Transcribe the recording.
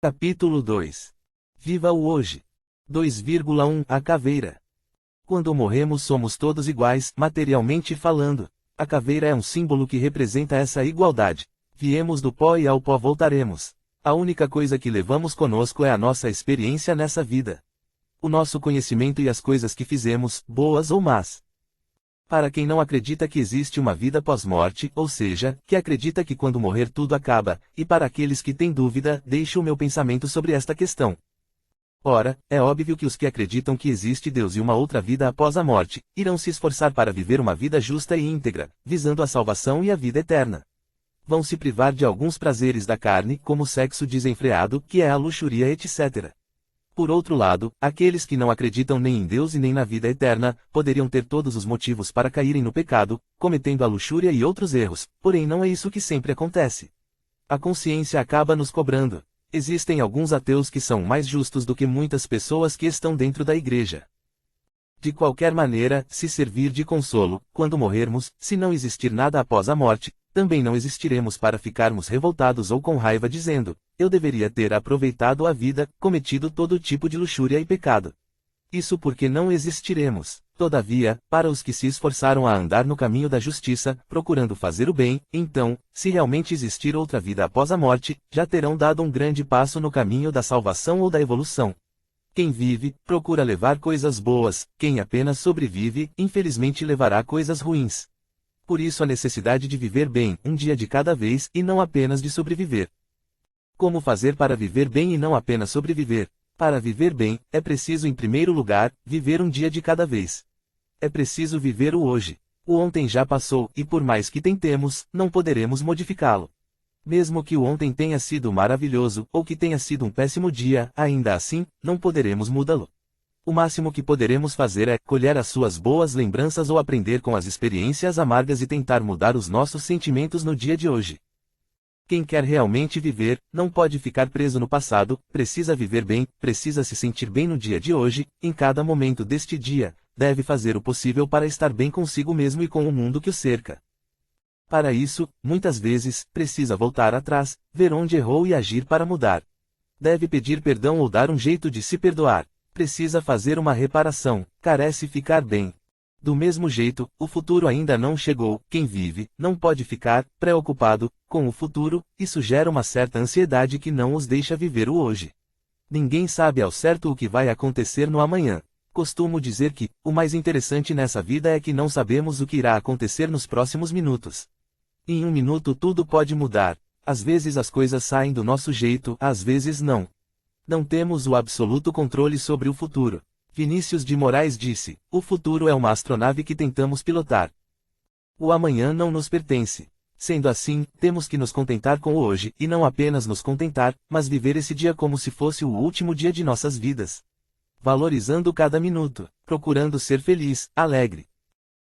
Capítulo 2. Viva o hoje. 2,1 A caveira. Quando morremos somos todos iguais, materialmente falando. A caveira é um símbolo que representa essa igualdade. Viemos do pó e ao pó voltaremos. A única coisa que levamos conosco é a nossa experiência nessa vida. O nosso conhecimento e as coisas que fizemos, boas ou más. Para quem não acredita que existe uma vida pós-morte, ou seja, que acredita que quando morrer tudo acaba, e para aqueles que têm dúvida, deixo o meu pensamento sobre esta questão. Ora, é óbvio que os que acreditam que existe Deus e uma outra vida após a morte, irão se esforçar para viver uma vida justa e íntegra, visando a salvação e a vida eterna. Vão se privar de alguns prazeres da carne, como o sexo desenfreado, que é a luxúria, etc. Por outro lado, aqueles que não acreditam nem em Deus e nem na vida eterna, poderiam ter todos os motivos para caírem no pecado, cometendo a luxúria e outros erros, porém não é isso que sempre acontece. A consciência acaba nos cobrando. Existem alguns ateus que são mais justos do que muitas pessoas que estão dentro da igreja. De qualquer maneira, se servir de consolo, quando morrermos, se não existir nada após a morte, também não existiremos para ficarmos revoltados ou com raiva dizendo, eu deveria ter aproveitado a vida, cometido todo tipo de luxúria e pecado. Isso porque não existiremos. Todavia, para os que se esforçaram a andar no caminho da justiça, procurando fazer o bem, então, se realmente existir outra vida após a morte, já terão dado um grande passo no caminho da salvação ou da evolução. Quem vive, procura levar coisas boas, quem apenas sobrevive, infelizmente levará coisas ruins. Por isso a necessidade de viver bem, um dia de cada vez, e não apenas de sobreviver. Como fazer para viver bem e não apenas sobreviver? Para viver bem, é preciso em primeiro lugar, viver um dia de cada vez. É preciso viver o hoje. O ontem já passou, e por mais que tentemos, não poderemos modificá-lo. Mesmo que o ontem tenha sido maravilhoso, ou que tenha sido um péssimo dia, ainda assim, não poderemos mudá-lo. O máximo que poderemos fazer é colher as suas boas lembranças ou aprender com as experiências amargas e tentar mudar os nossos sentimentos no dia de hoje. Quem quer realmente viver, não pode ficar preso no passado, precisa viver bem, precisa se sentir bem no dia de hoje, em cada momento deste dia, deve fazer o possível para estar bem consigo mesmo e com o mundo que o cerca. Para isso, muitas vezes, precisa voltar atrás, ver onde errou e agir para mudar. Deve pedir perdão ou dar um jeito de se perdoar. Precisa fazer uma reparação, carece ficar bem. Do mesmo jeito, o futuro ainda não chegou, quem vive, não pode ficar preocupado com o futuro, isso gera uma certa ansiedade que não os deixa viver o hoje. Ninguém sabe ao certo o que vai acontecer no amanhã. Costumo dizer que, o mais interessante nessa vida é que não sabemos o que irá acontecer nos próximos minutos. Em um minuto tudo pode mudar, às vezes as coisas saem do nosso jeito, às vezes não. Não temos o absoluto controle sobre o futuro. Vinícius de Moraes disse, o futuro é uma astronave que tentamos pilotar. O amanhã não nos pertence. Sendo assim, temos que nos contentar com o hoje, e não apenas nos contentar, mas viver esse dia como se fosse o último dia de nossas vidas. Valorizando cada minuto, procurando ser feliz, alegre.